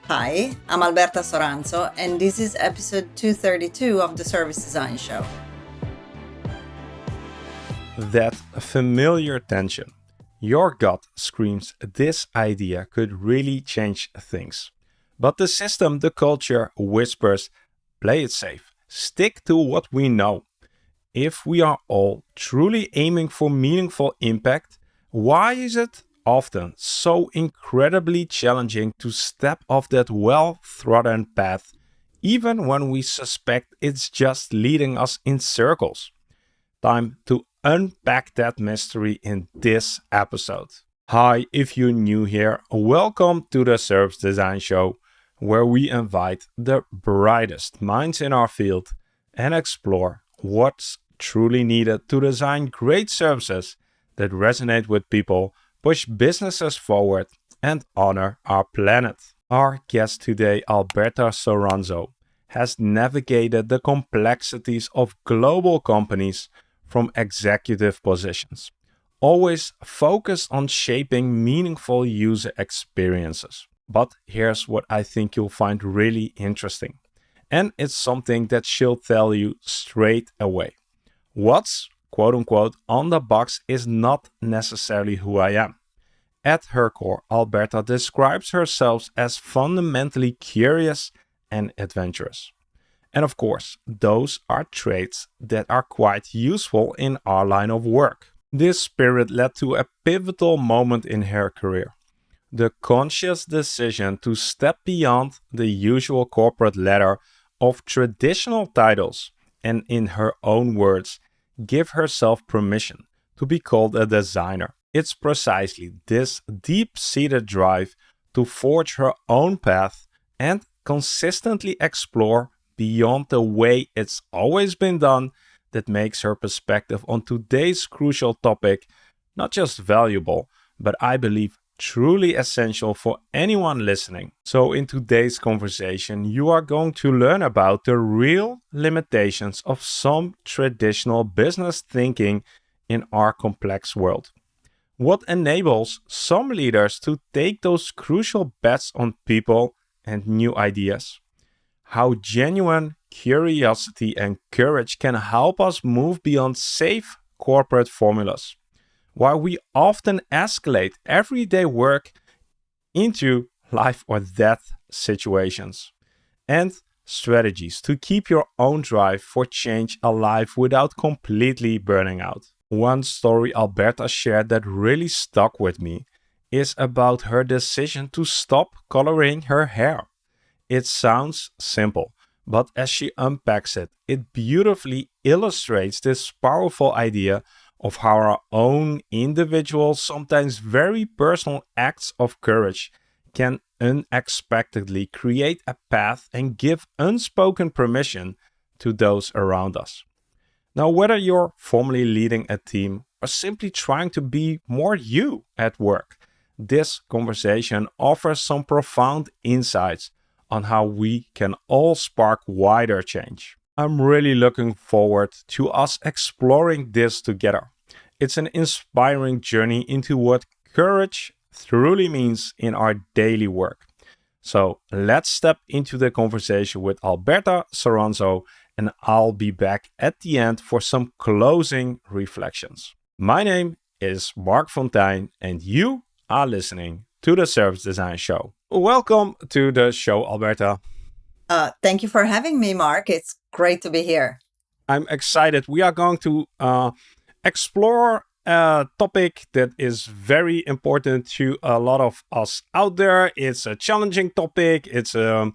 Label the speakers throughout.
Speaker 1: Hi, I'm Alberta Soranzo, and this is episode 232 of the Service Design Show.
Speaker 2: That familiar tension. Your gut screams this idea could really change things. But the system, the culture, whispers play it safe, stick to what we know. If we are all truly aiming for meaningful impact, why is it often so incredibly challenging to step off that well trodden path, even when we suspect it's just leading us in circles? Time to unpack that mystery in this episode. Hi, if you're new here, welcome to the Service Design Show, where we invite the brightest minds in our field and explore what's truly needed to design great services that resonate with people, push businesses forward, and honor our planet. Our guest today, Alberta Soranzo, has navigated the complexities of global companies from executive positions, always focused on shaping meaningful user experiences. But here's what I think you'll find really interesting. And it's something that she'll tell you straight away. What's, quote unquote, on the box is not necessarily who I am. At her core, Alberta describes herself as fundamentally curious and adventurous. And of course, those are traits that are quite useful in our line of work. This spirit led to a pivotal moment in her career. The conscious decision to step beyond the usual corporate ladder of traditional titles and, in her own words, give herself permission to be called a designer. It's precisely this deep-seated drive to forge her own path and consistently explore beyond the way it's always been done that makes her perspective on today's crucial topic not just valuable, but I believe truly essential for anyone listening. So in today's conversation, you are going to learn about the real limitations of some traditional business thinking in our complex world. What enables some leaders to take those crucial bets on people and new ideas? How genuine curiosity and courage can help us move beyond safe corporate formulas, while we often escalate everyday work into life or death situations, and strategies to keep your own drive for change alive without completely burning out. One story Alberta shared that really stuck with me is about her decision to stop coloring her hair. It sounds simple, but as she unpacks it, it beautifully illustrates this powerful idea of how our own individual, sometimes very personal acts of courage can unexpectedly create a path and give unspoken permission to those around us. Now, whether you're formally leading a team or simply trying to be more you at work, this conversation offers some profound insights on how we can all spark wider change. I'm really looking forward to us exploring this together. It's an inspiring journey into what courage truly means in our daily work. So let's step into the conversation with Alberta Soranzo, and I'll be back at the end for some closing reflections. My name is Mark Fontein, and you are listening to the Service Design Show. Welcome to the show, Alberta.
Speaker 1: Thank you for having me, Mark. It's great to be here.
Speaker 2: I'm excited. We are going to explore a topic that is very important to a lot of us out there. It's a challenging topic. It's an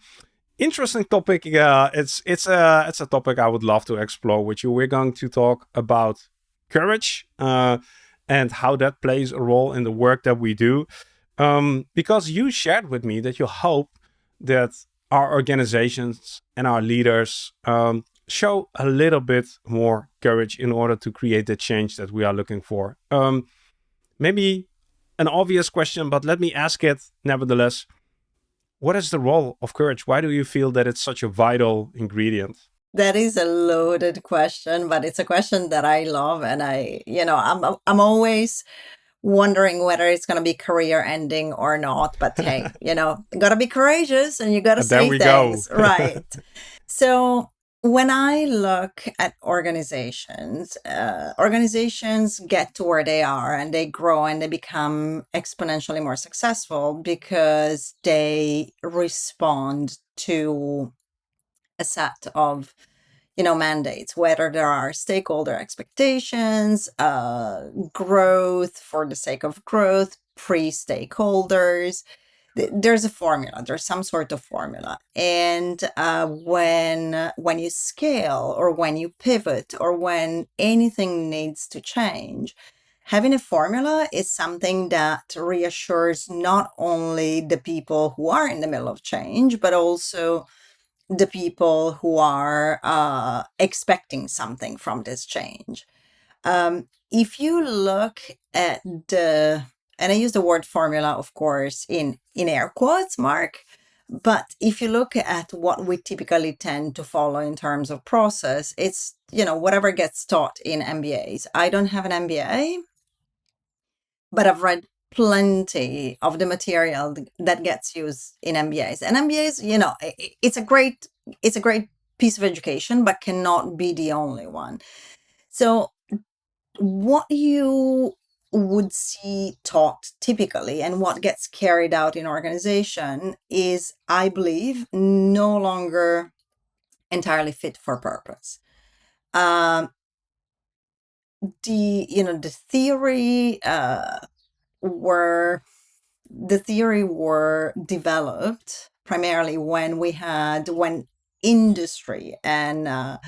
Speaker 2: interesting topic. It's a topic I would love to explore with you. We're going to talk about courage and how that plays a role in the work that we do. Because you shared with me that you hope that our organizations and our leaders show a little bit more courage in order to create the change that we are looking for. Maybe an obvious question, but let me ask it nevertheless. What is the role of courage? Why do you feel that it's such a vital ingredient?
Speaker 1: That is a loaded question, but it's a question that I love, and I'm always wondering whether it's going to be career ending or not. But hey, you got to be courageous and you got to
Speaker 2: And there
Speaker 1: say
Speaker 2: we go.
Speaker 1: things, right? So when I look at organizations, organizations get to where they are and they grow and they become exponentially more successful because they respond to a set of mandates, whether there are stakeholder expectations, growth for the sake of growth, pre-stakeholders. There's a formula. There's some sort of formula, and when you scale or when you pivot or when anything needs to change, having a formula is something that reassures not only the people who are in the middle of change, but also the people who are expecting something from this change. If you look at and I use the word formula, of course, in air quotes, Mark, but if you look at what we typically tend to follow in terms of process, it's, whatever gets taught in MBAs. I don't have an MBA, but I've read plenty of the material that gets used in MBAs. And MBAs, it's a great piece of education, but cannot be the only one. So what you would see taught typically and what gets carried out in organization is, I believe, no longer entirely fit for purpose. The theory were developed primarily when industry and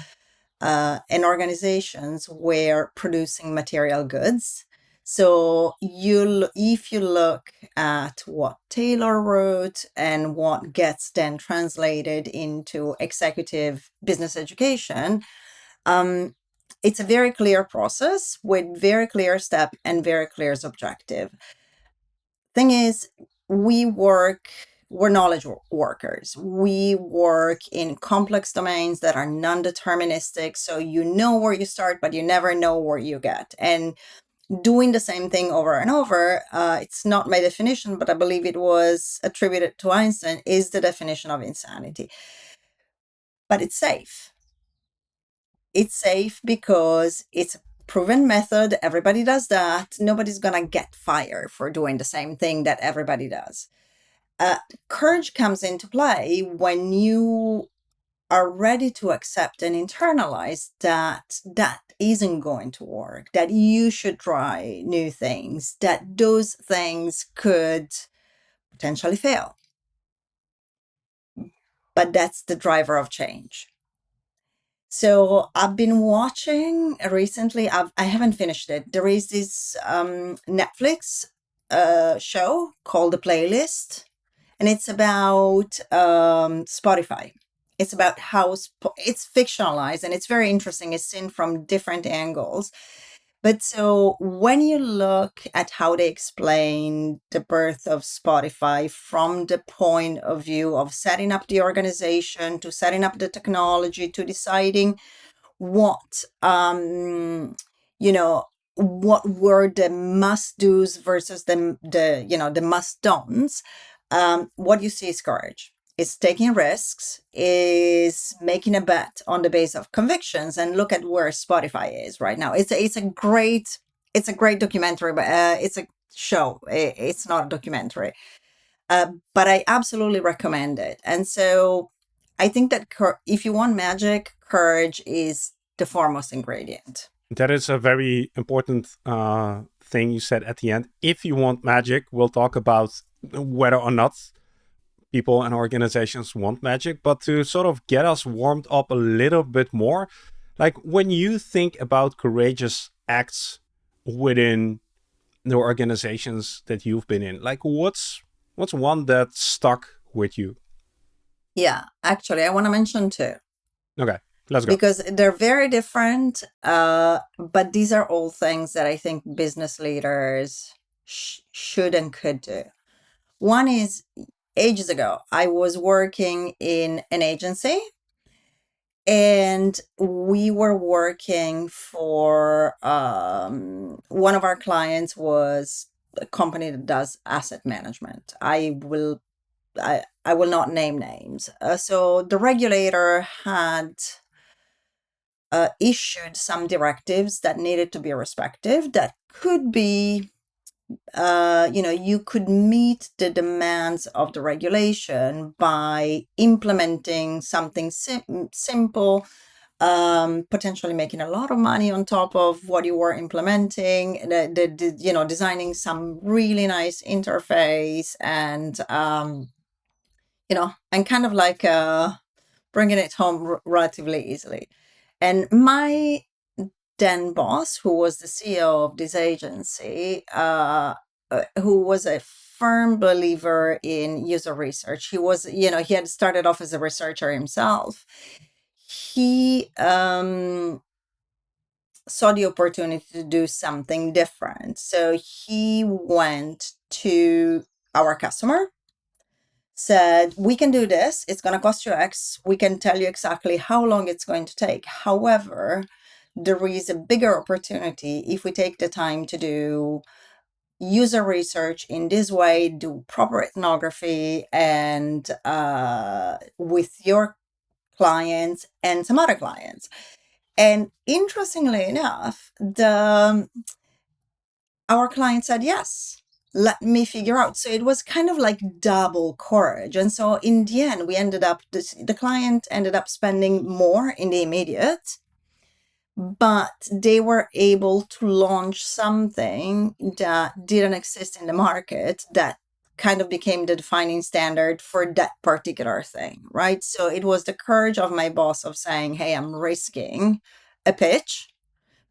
Speaker 1: organizations were producing material goods. So if you look at what Taylor wrote and what gets then translated into executive business education, it's a very clear process with very clear step and very clear objective. Thing is, we're knowledge workers. We work in complex domains that are non-deterministic. So you know where you start, but you never know where you get. And doing the same thing over and over, it's not my definition, but I believe it was attributed to Einstein, is the definition of insanity. But it's safe. It's safe because it's a proven method. Everybody does that. Nobody's going to get fired for doing the same thing that everybody does. Courage comes into play when you are ready to accept and internalize that isn't going to work, that you should try new things, that those things could potentially fail. But that's the driver of change. So I've been watching recently, I haven't finished it. There is this Netflix show called The Playlist, and it's about Spotify. It's about how it's fictionalized and it's very interesting. It's seen from different angles. But so when you look at how they explain the birth of Spotify from the point of view of setting up the organization to setting up the technology to deciding what what were the must do's versus the must don'ts, what you see is courage. It's taking risks, is making a bet on the base of convictions, and look at where Spotify is right now. It's a great documentary, but it's a show. It's not a documentary, but I absolutely recommend it. And so I think that if you want magic, courage is the foremost ingredient.
Speaker 2: That is a very important thing you said at the end. If you want magic, we'll talk about whether or not people and organizations want magic, but to sort of get us warmed up a little bit more, like when you think about courageous acts within the organizations that you've been in, like what's one that stuck with you?
Speaker 1: Yeah, actually, I want to mention two.
Speaker 2: Okay, let's go.
Speaker 1: Because they're very different, but these are all things that I think business leaders should and could do. One is, ages ago, I was working in an agency, And we were working for one of our clients was a company that does asset management. I will not name names. So the regulator had issued some directives that needed to be respected, that could be, you could meet the demands of the regulation by implementing something simple, potentially making a lot of money on top of what you were implementing, designing some really nice interface, and kind of like bringing it home relatively easily. And my then boss, who was the CEO of this agency, who was a firm believer in user research. He had started off as a researcher himself. He saw the opportunity to do something different. So he went to our customer, said, we can do this. It's going to cost you X. We can tell you exactly how long it's going to take. However, there is a bigger opportunity if we take the time to do user research in this way, do proper ethnography, and with your clients and some other clients. And interestingly enough, our client said yes. Let me figure out. So it was kind of like double courage. And so in the end, the client ended up spending more in the immediate, but they were able to launch something that didn't exist in the market that kind of became the defining standard for that particular thing, right? So it was the courage of my boss of saying, hey, I'm risking a pitch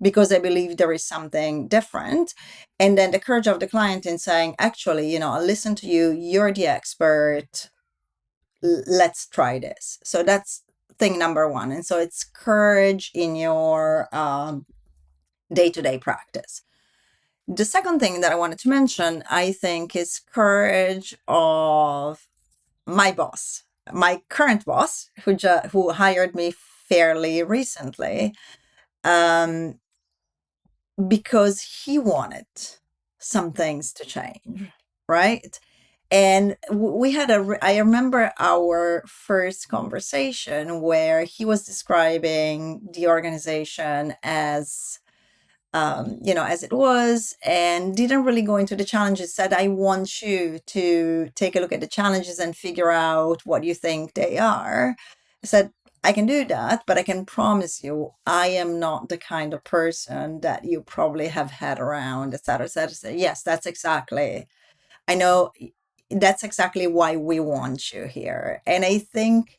Speaker 1: because I believe there is something different. And then the courage of the client in saying, actually, I'll listen to you, you're the expert, let's try this. So that's thing number one. And so it's courage in your day-to-day practice. The second thing that I wanted to mention, I think, is courage of my boss, my current boss, who hired me fairly recently, because he wanted some things to change, right? And I remember our first conversation where he was describing the organization as as it was, and didn't really go into the challenges. Said, I want you to take a look at the challenges and figure out what you think they are. I said, I can do that, but I can promise you, I am not the kind of person that you probably have had around, et cetera, et cetera. So, yes, I know that's exactly why we want you here. And I think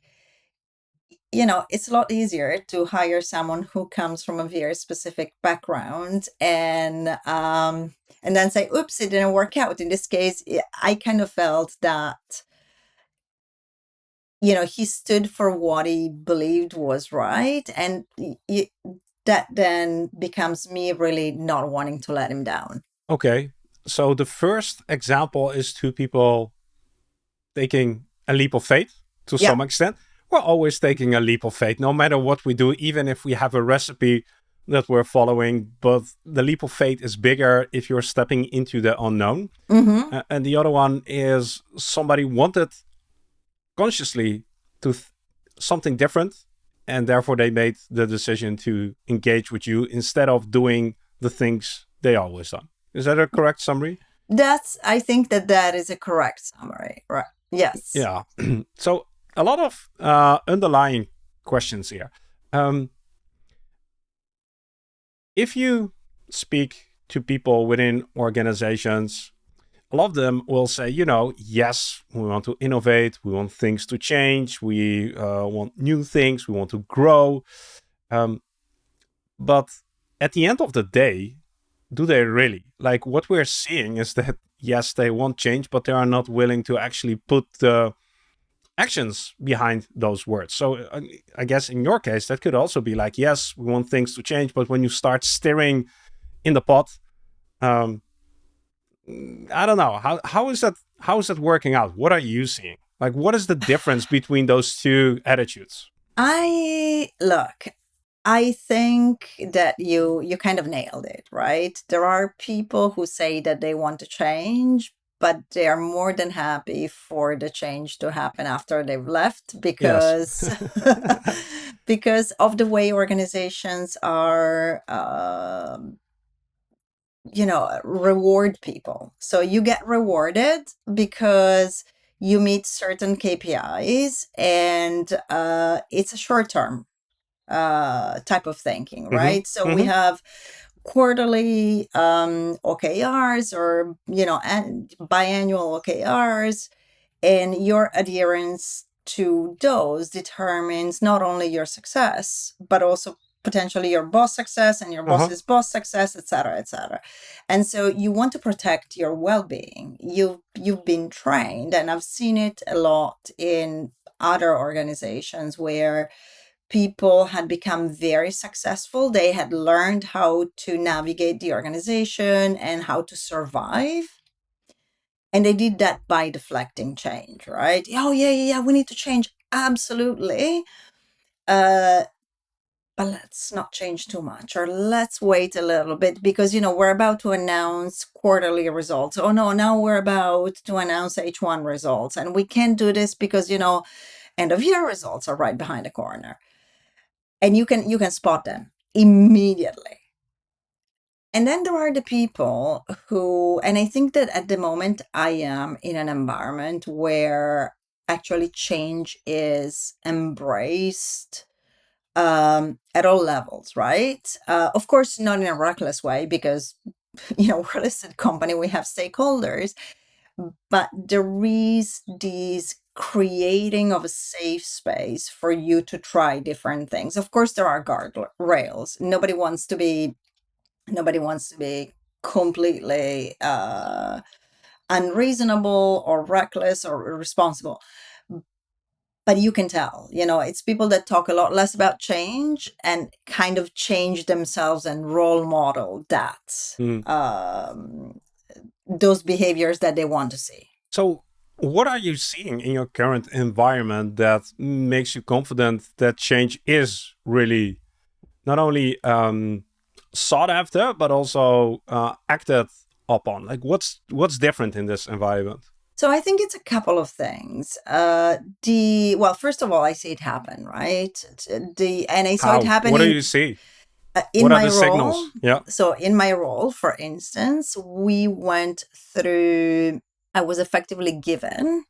Speaker 1: it's a lot easier to hire someone who comes from a very specific background, and then say, oops, it didn't work out. In this case, I kind of felt that he stood for what he believed was right, and that then becomes me really not wanting to let him down.
Speaker 2: Okay. So the first example is two people taking a leap of faith to
Speaker 1: Yeah.
Speaker 2: some extent. We're always taking a leap of faith, no matter what we do, even if we have a recipe that we're following. But the leap of faith is bigger if you're stepping into the unknown.
Speaker 1: Mm-hmm.
Speaker 2: And the other one is somebody wanted consciously to something different, and therefore they made the decision to engage with you instead of doing the things they always done. Is that a correct summary?
Speaker 1: I think that is a correct summary, right? Yes.
Speaker 2: Yeah. So a lot of underlying questions here. If you speak to people within organizations, a lot of them will say, yes, we want to innovate, we want things to change, we want new things, we want to grow. But at the end of the day, do they really? Like, what we're seeing is that, yes, they want change, but they are not willing to actually put the actions behind those words. So I guess in your case, that could also be like, yes, we want things to change, but when you start stirring in the pot, I don't know. How is that working out? What are you seeing? Like, what is the difference between those two attitudes?
Speaker 1: I look, I think that you kind of nailed it, right? There are people who say that they want to change, but they are more than happy for the change to happen after they've left
Speaker 2: Yes.
Speaker 1: because because of the way organizations are reward people. So you get rewarded because you meet certain KPIs, and it's a short term type of thinking,
Speaker 2: Hmm.
Speaker 1: right? So we
Speaker 2: Hmm.
Speaker 1: have quarterly OKRs, or and biannual OKRs, and your adherence to those determines not only your success, but also potentially your boss success and your
Speaker 2: Uh-huh.
Speaker 1: boss's boss success, et cetera, et cetera. And so you want to protect your well-being. You've been trained, and I've seen it a lot in other organizations where people had become very successful. They had learned how to navigate the organization and how to survive. And they did that by deflecting change, right? Oh, yeah, yeah, yeah, we need to change. Absolutely. Uh, but let's not change too much, or let's wait a little bit because, we're about to announce quarterly results. Oh, no, now we're about to announce H1 results. And we can't do this because, end of year results are right behind the corner. And you can spot them immediately. And then there are the people who, and I think that at the moment I am in an environment where actually change is embraced at all levels, right? Of course, not in a reckless way because, we're a listed company, we have stakeholders, but there is this creating of a safe space for you to try different things. Of course, there are guardrails. Nobody wants to be completely unreasonable or reckless or irresponsible. But you can tell, it's people that talk a lot less about change and kind of change themselves and role model that
Speaker 2: Mm.
Speaker 1: those behaviors that they want to see.
Speaker 2: So, what are you seeing in your current environment that makes you confident that change is really not only sought after but also acted upon? Like, what's different in this environment?
Speaker 1: So I think it's a couple of things. Well, first of all, I see it happen, right? And I saw it
Speaker 2: How? What do
Speaker 1: happening
Speaker 2: you see?
Speaker 1: in
Speaker 2: What are
Speaker 1: my
Speaker 2: the
Speaker 1: role.
Speaker 2: signals? Yeah.
Speaker 1: So in my role, for instance, we went through. I was effectively given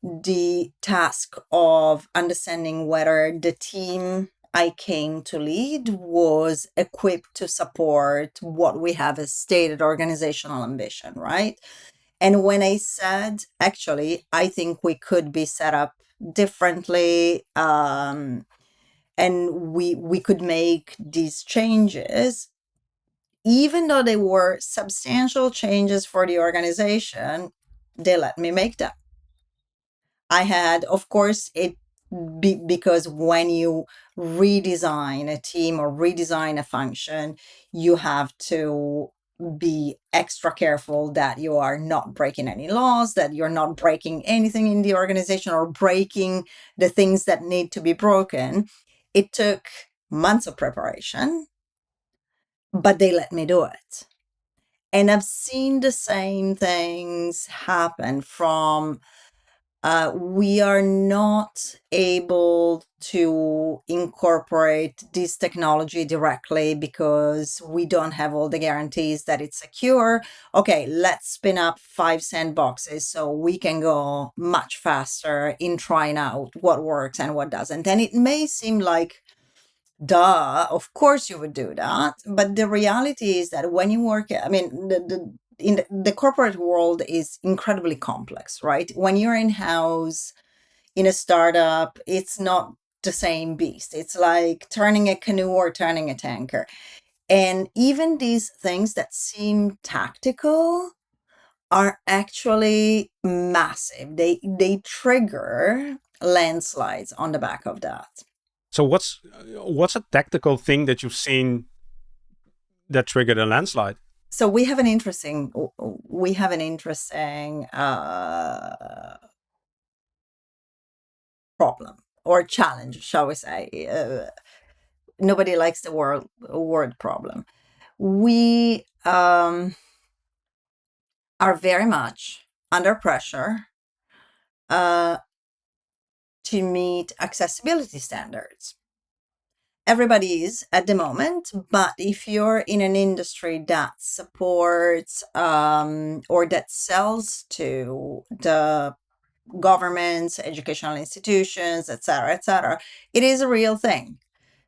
Speaker 1: the task of understanding whether the team I came to lead was equipped to support what we have as stated organizational ambition, right? And when I said, actually, I think we could be set up differently, and we could make these changes, even though they were substantial changes for the organization, they let me make them. I had, of course, because when you redesign a team or redesign a function, you have to be extra careful that you are not breaking any laws, that you're not breaking anything in the organization or breaking the things that need to be broken. It took months of preparation, but they let me do it. And I've seen the same things happen from we are not able to incorporate this technology directly because we don't have all the guarantees that it's secure. Okay, let's spin up 5 sandboxes so we can go much faster in trying out what works and what doesn't. And it may seem like, duh, of course you would do that. But the reality is that when you work, I mean, the corporate world is incredibly complex, right? When you're in house in a startup, it's not the same beast. It's like turning a canoe or turning a tanker. And even these things that seem tactical are actually massive. They trigger landslides on the back of that.
Speaker 2: So what's a tactical thing that you've seen that triggered a landslide?
Speaker 1: So we have an interesting problem. or challenge, shall we say. Nobody likes the word problem. We are very much under pressure uh, to meet accessibility standards. Everybody is at the moment, but if you're in an industry that supports or that sells to the governments, educational institutions, etc., it is a real thing.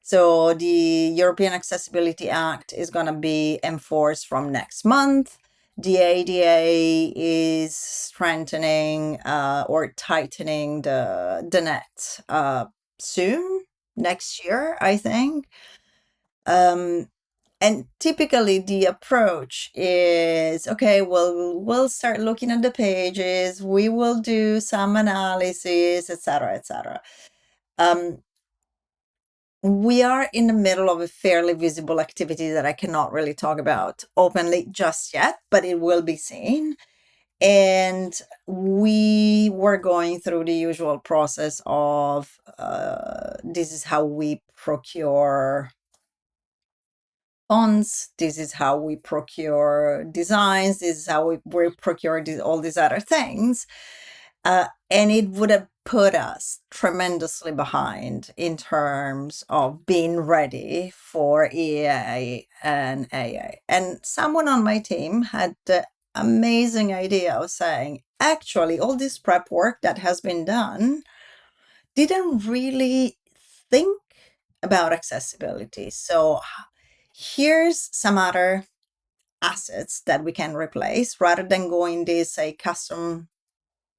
Speaker 1: So the European Accessibility Act is going to be enforced from next month. The ADA is strengthening or tightening the net soon, next year, I think. Um, and typically the approach is, okay, well, we'll start looking at the pages, we will do some analysis, etc., etc. We are in the middle of a fairly visible activity that I cannot really talk about openly just yet, but it will be seen. And we were going through the usual process of this is how we procure fonts, this is how we procure designs, this is how we procure all these other things. And it would have put us tremendously behind in terms of being ready for EA and AA. And someone on my team had the amazing idea of saying, actually, all this prep work that has been done didn't really think about accessibility. So here's some other assets that we can replace rather than going this a custom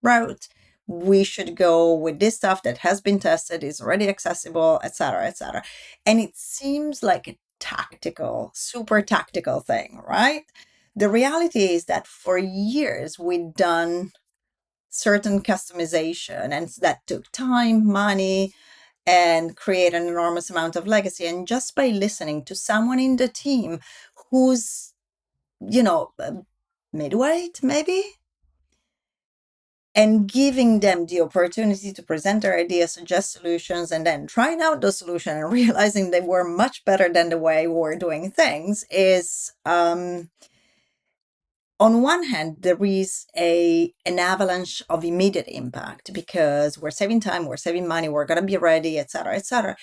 Speaker 1: route. We should go with this stuff that has been tested, is already accessible, etc., etc. And it seems like a tactical, super tactical thing, right? The reality is that for years we've done certain customization, and that took time, money, and create an enormous amount of legacy. And just by listening to someone in the team who's, midweight, maybe, and giving them the opportunity to present their ideas, suggest solutions, and then trying out those solutions and realizing they were much better than the way we were doing things is, on one hand, there is an avalanche of immediate impact because we're saving time, we're saving money, we're going to be ready, etc., etc.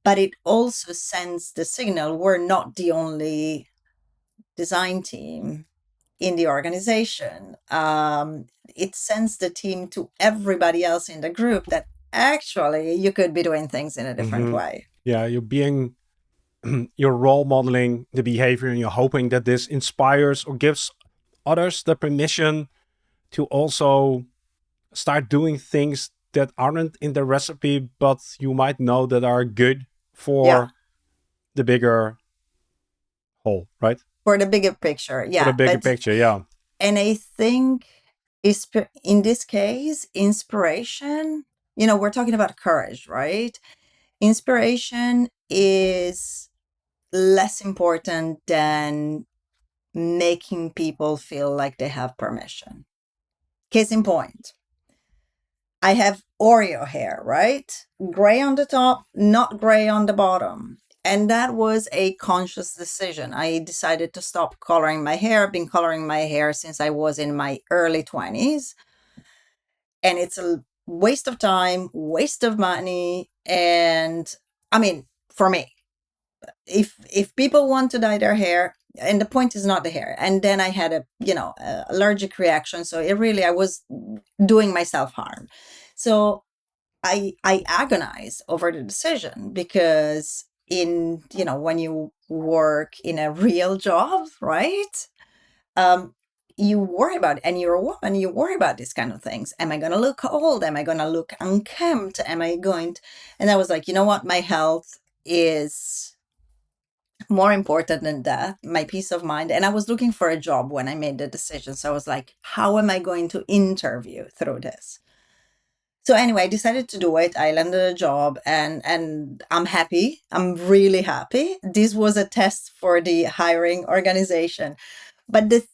Speaker 1: But it also sends the signal we're not the only design team in the organization. It sends the team to everybody else in the group that actually you could be doing things in a different way.
Speaker 2: Yeah, you're role modeling the behavior, and you're hoping that this inspires or gives others the permission to also start doing things that aren't in the recipe, but you might know that are good
Speaker 1: Yeah,
Speaker 2: for the bigger whole, right?
Speaker 1: for the bigger picture.
Speaker 2: For the
Speaker 1: Yeah,
Speaker 2: bigger
Speaker 1: but
Speaker 2: picture, yeah.
Speaker 1: and I think in this case, inspiration. We're talking about courage, right? Inspiration is less important than making people feel like they have permission. Case in point, I have Oreo hair, right? Gray on the top, not gray on the bottom. And that was a conscious decision. I decided to stop coloring my hair. I've been coloring my hair since I was in my early 20s. And it's a waste of time, waste of money. And I mean, for me, if people want to dye their hair, and the point is not the hair. And then I had a allergic reaction. So I was doing myself harm. So I agonize over the decision because when you work in a real job, right? Um, you worry about it, and you're a woman, you worry about these kind of things. Am I going to look old? Am I going to look unkempt? Am I going to... And I was like, you know what? My health is more important than that, my peace of mind. And I was looking for a job when I made the decision. So I was like, how am I going to interview through this? So anyway, I decided to do it. I landed a job, and I'm happy. I'm really happy. This was a test for the hiring organization. But the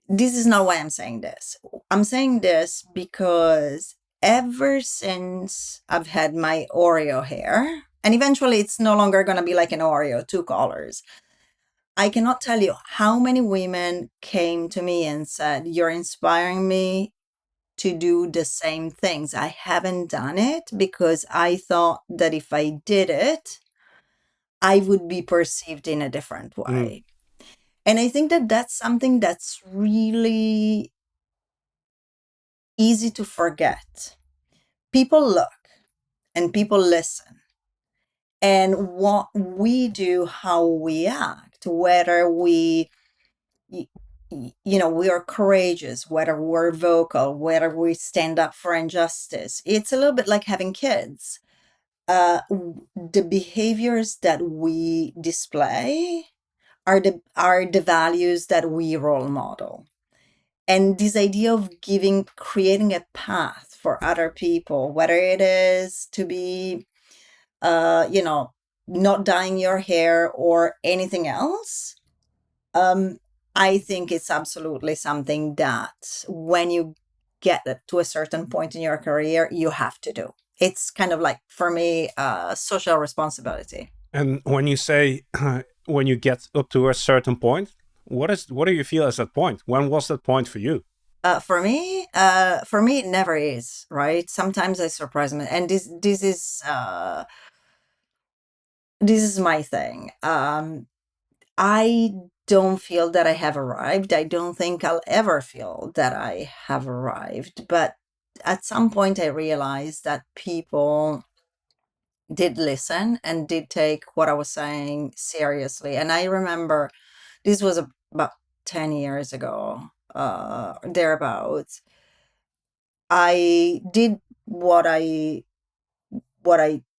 Speaker 1: this is not why I'm saying this. I'm saying this because ever since I've had my Oreo hair, and eventually it's no longer going to be like an Oreo, two colors. I cannot tell you how many women came to me and said, "You're inspiring me to do the same things. I haven't done it because I thought that if I did it, I would be perceived in a different
Speaker 2: Mm.
Speaker 1: way." And I think that that's something that's really easy to forget. People look and people listen. And what we do, how we act, whether y- we are courageous, whether we're vocal, whether we stand up for injustice. It's a little bit like having kids. The behaviors that we display are the values that we role model. And this idea of creating a path for other people, whether it is to be, uh, you know, not dyeing your hair or anything else, um, I think it's absolutely something that when you get to a certain point in your career, you have to do. It's kind of like, for me, social responsibility.
Speaker 2: And when you say when you get up to a certain point, what do you feel as that point? When was that point for you?
Speaker 1: For me, it never is, right? Sometimes I surprise me, and this is my thing. I don't feel that I have arrived. I don't think I'll ever feel that I have arrived. But at some point, I realized that people did listen and did take what I was saying seriously. And I remember this was about 10 years ago, thereabouts. I did what I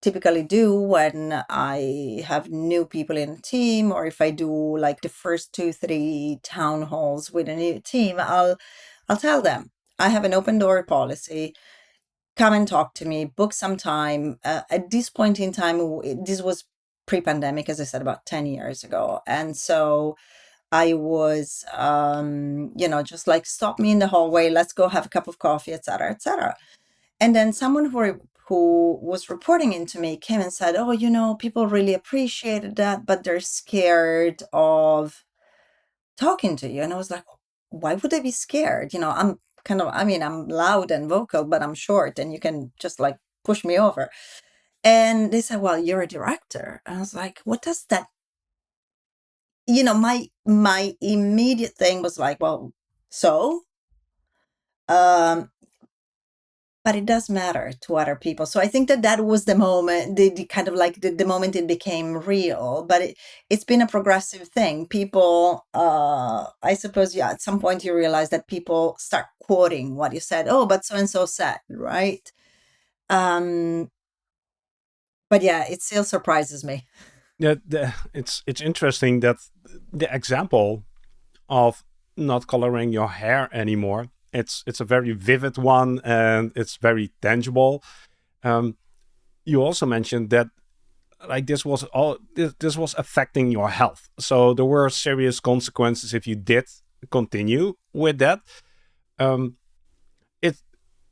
Speaker 1: typically do when I have new people in a team, or if I do like the first two, three town halls with a new team, I'll tell them I have an open door policy. Come and talk to me, book some time. At this point in time, this was pre-pandemic, as I said, about 10 years ago. And so I was, just like, stop me in the hallway, let's go have a cup of coffee, etc., etc. And then someone who was reporting into me came and said, "Oh, people really appreciated that, but they're scared of talking to you." And I was like, "Why would they be scared? I'm loud and vocal, but I'm short, and you can just like push me over." And they said, "Well, you're a director." And I was like, "What does that?" My immediate thing was like, "Well, so." Um, but it does matter to other people. So I think that was the moment, the kind of like the moment it became real. But it's been a progressive thing. People, I suppose, yeah, at some point you realize that people start quoting what you said. "Oh, but so and so said," right? Um, but yeah, it still surprises me.
Speaker 2: Yeah, it's interesting that the example of not coloring your hair anymore. It's a very vivid one and it's very tangible. Um, you also mentioned that like this was affecting your health, so there were serious consequences if you did continue with that. Um, it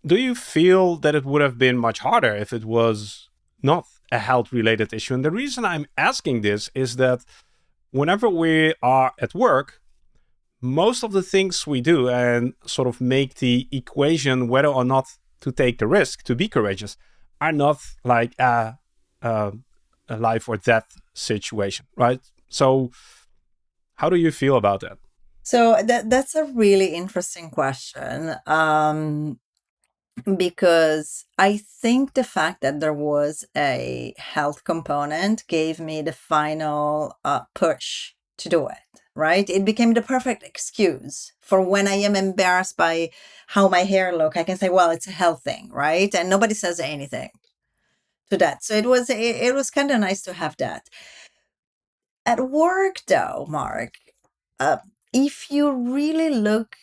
Speaker 2: Do you feel that it would have been much harder if it was not a health related issue? And the reason I'm asking this is that whenever we are at work, most of the things we do and sort of make the equation whether or not to take the risk to be courageous are not like a, a life or death situation, right? So, how do you feel about that?
Speaker 1: So that's a really interesting question. Because I think the fact that there was a health component gave me the final push to do it, right? It became the perfect excuse for when I am embarrassed by how my hair look. I can say, "Well, it's a health thing," right? And nobody says anything to that. So it was kind of nice to have that. At work, though, Mark, uh, if you really look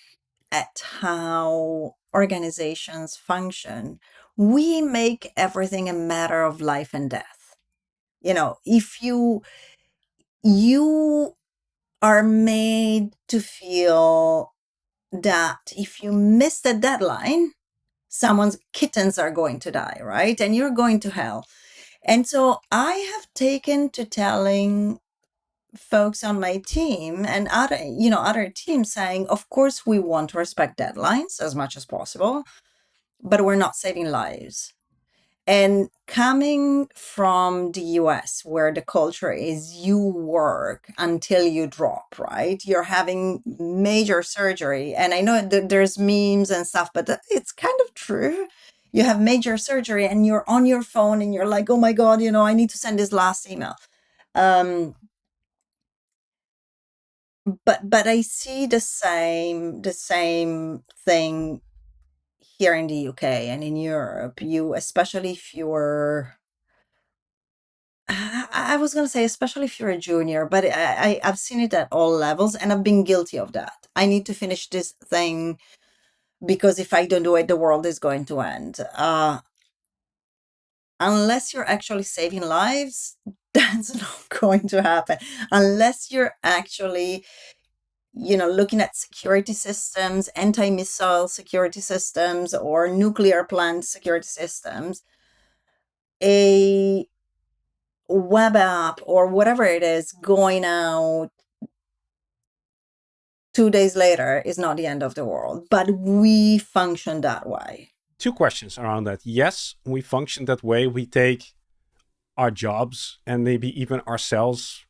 Speaker 1: at how organizations function, we make everything a matter of life and death. If you are made to feel that if you miss the deadline, someone's kittens are going to die, right? And you're going to hell. And so I have taken to telling folks on my team and other teams, saying, of course we want to respect deadlines as much as possible, but we're not saving lives. And coming from the US, where the culture is you work until you drop, right? You're having major surgery. And I know that there's memes and stuff, but it's kind of true. You have major surgery and you're on your phone and you're like, oh my God, I need to send this last email. But I see the same thing here in the UK and in Europe. Especially if you're I was gonna say, especially if you're a junior, but I've seen it at all levels, and I've been guilty of that. I need to finish this thing because if I don't do it, the world is going to end. Unless you're actually saving lives, that's not going to happen. Unless you're actually, looking at security systems, anti-missile security systems, or nuclear plant security systems, a web app or whatever it is going out 2 days later is not the end of the world, but we function that way.
Speaker 2: Two questions around that. Yes, we function that way. We take our jobs and maybe even ourselves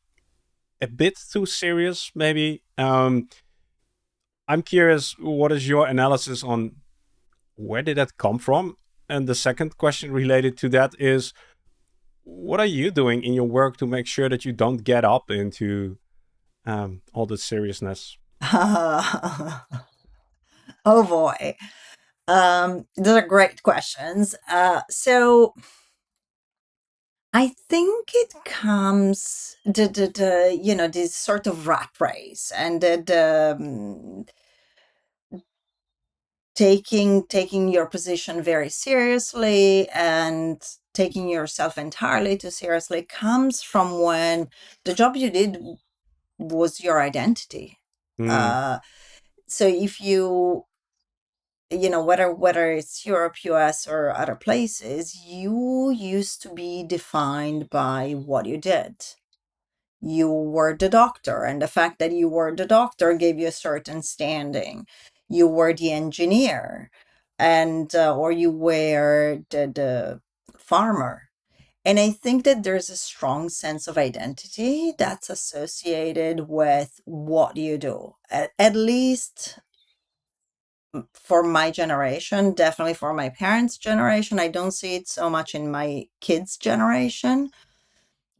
Speaker 2: a bit too serious, maybe. I'm curious, what is your analysis on where did that come from? And the second question related to that is, what are you doing in your work to make sure that you don't get up into all the seriousness?
Speaker 1: Oh boy. Those are great questions. So I think it comes this sort of rat race and taking your position very seriously and taking yourself entirely too seriously comes from when the job you did was your identity.
Speaker 2: Hmm.
Speaker 1: Uh, so if whether it's Europe, US, or other places, you used to be defined by what you did. You were the doctor, and the fact that you were the doctor gave you a certain standing. You were the engineer, and or you were the farmer. And I think that there's a strong sense of identity that's associated with what you do. At least for my generation, definitely for my parents' generation. I don't see it so much in my kids' generation,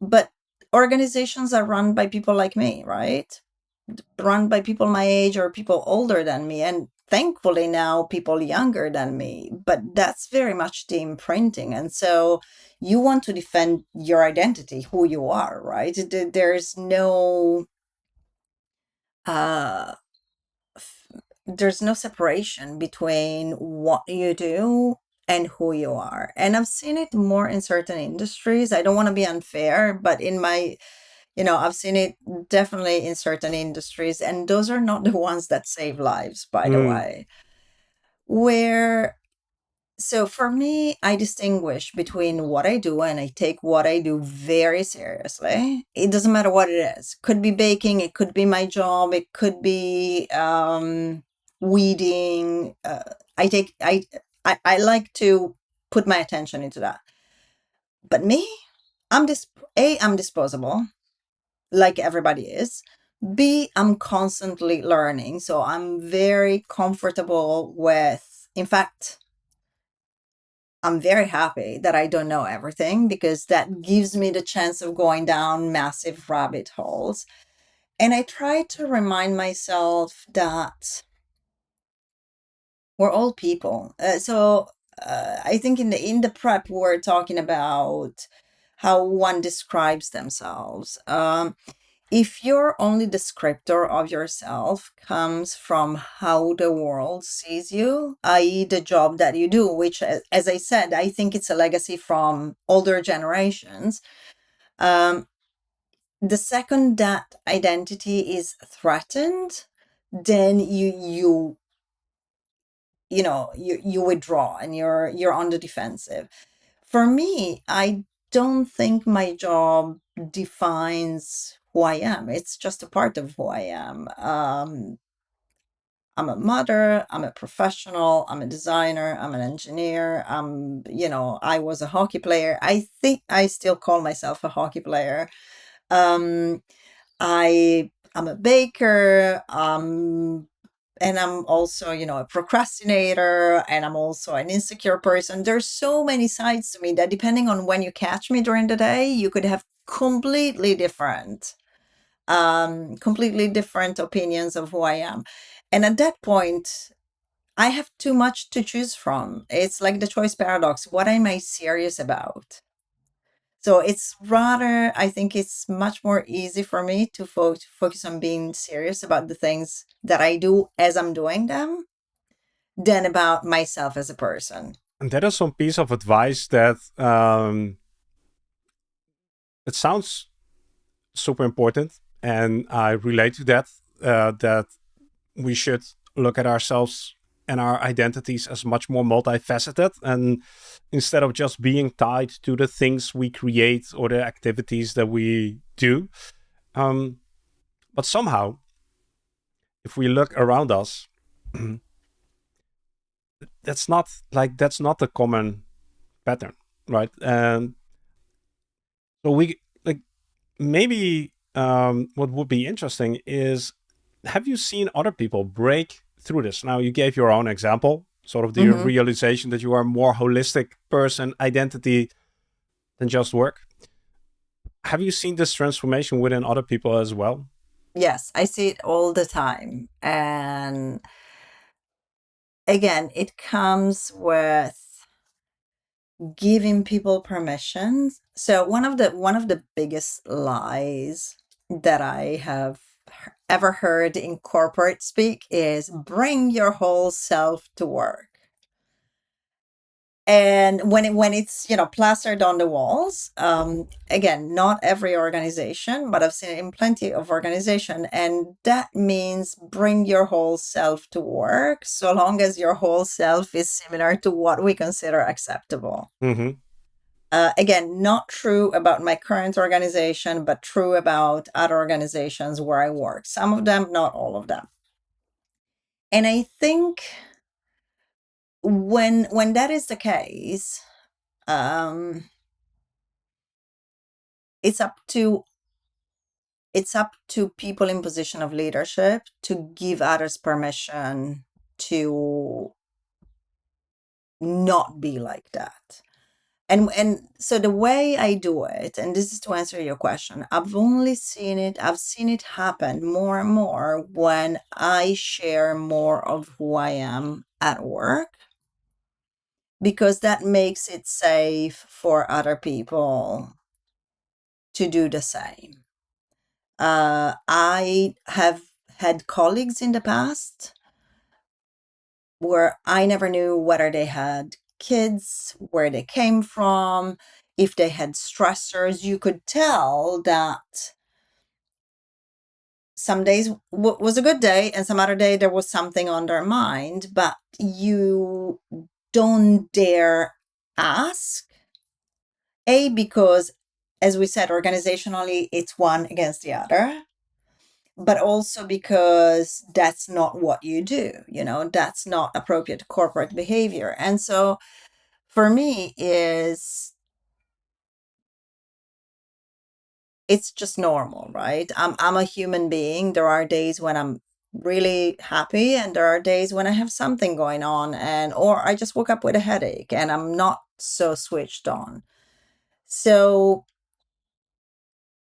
Speaker 1: but organizations are run by people like me, right? Run by people my age or people older than me, and thankfully now people younger than me. But that's very much the imprinting. And so you want to defend your identity, who you are, right? There's no uh there's no separation between what you do and who you are. And I've seen it more in certain industries. I don't want to be unfair, but I've seen it definitely in certain industries, and those are not the ones that save lives, by the
Speaker 2: Hmm.
Speaker 1: way. Where so for me, I distinguish between what I do, and I take what I do very seriously. It doesn't matter what it is. Could be baking, it could be my job, it could be weeding. I take I like to put my attention into that. But me, I'm disposable, like everybody is. B, I'm constantly learning, so I'm very comfortable with. In fact, I'm very happy that I don't know everything because that gives me the chance of going down massive rabbit holes. And I try to remind myself that we're all people. I think in the prep we're talking about how one describes themselves. If your only descriptor of yourself comes from how the world sees you, i.e., the job that you do, which, as I said, I think it's a legacy from older generations. Um, the second that identity is threatened, then you withdraw and you're on the defensive. For me, I don't think my job defines who I am. It's just a part of who I am. I'm a mother, I'm a professional, I'm a designer, I'm an engineer, I was a hockey player. I think I still call myself a hockey player. Um, I'm a baker, and I'm also, a procrastinator, and I'm also an insecure person. There's so many sides to me that depending on when you catch me during the day, you could have completely different opinions of who I am. And at that point, I have too much to choose from. It's like the choice paradox. What am I serious about? So it's rather, I think it's much more easy for me to focus on being serious about the things that I do as I'm doing them than about myself as a person.
Speaker 2: And that is some piece of advice that it sounds super important, and I relate to that. That we should look at ourselves and our identities as much more multifaceted, and instead of just being tied to the things we create or the activities that we do. But somehow, if we look around us, that's not the common pattern, right? And so we like maybe what would be interesting is, have you seen other people break through this? Now, you gave your own example, sort of the
Speaker 1: Hmm.
Speaker 2: realization that you are a more holistic person, identity than just work. Have you seen this transformation within other people as well?
Speaker 1: Yes, I see it all the time. And again, it comes with giving people permissions. So one of the biggest lies that I have ever heard in corporate speak is bring your whole self to work. And when it's plastered on the walls, again, not every organization, but I've seen it in plenty of organization, and that means bring your whole self to work, so long as your whole self is similar to what we consider acceptable.
Speaker 2: Mm-hmm.
Speaker 1: Again, not true about my current organization, but true about other organizations where I work. Some of them, not all of them. And I think when that is the case, um, it's up to it's up to people in position of leadership to give others permission to not be like that. And so the way I do it, and this is to answer your question, I've seen it happen more and more when I share more of who I am at work, because that makes it safe for other people to do the same. I have had colleagues in the past where I never knew whether they had kids, where they came from, if they had stressors. You could tell that some days was a good day and some other day there was something on their mind, but you don't dare ask. Because, as we said, organizationally, it's one against the other, but also because that's not what you do. That's not appropriate corporate behavior. And so for me is it's just normal, right? I'm a human being. There are days when I'm really happy and there are days when I have something going on, and or I just woke up with a headache and I'm not so switched on. So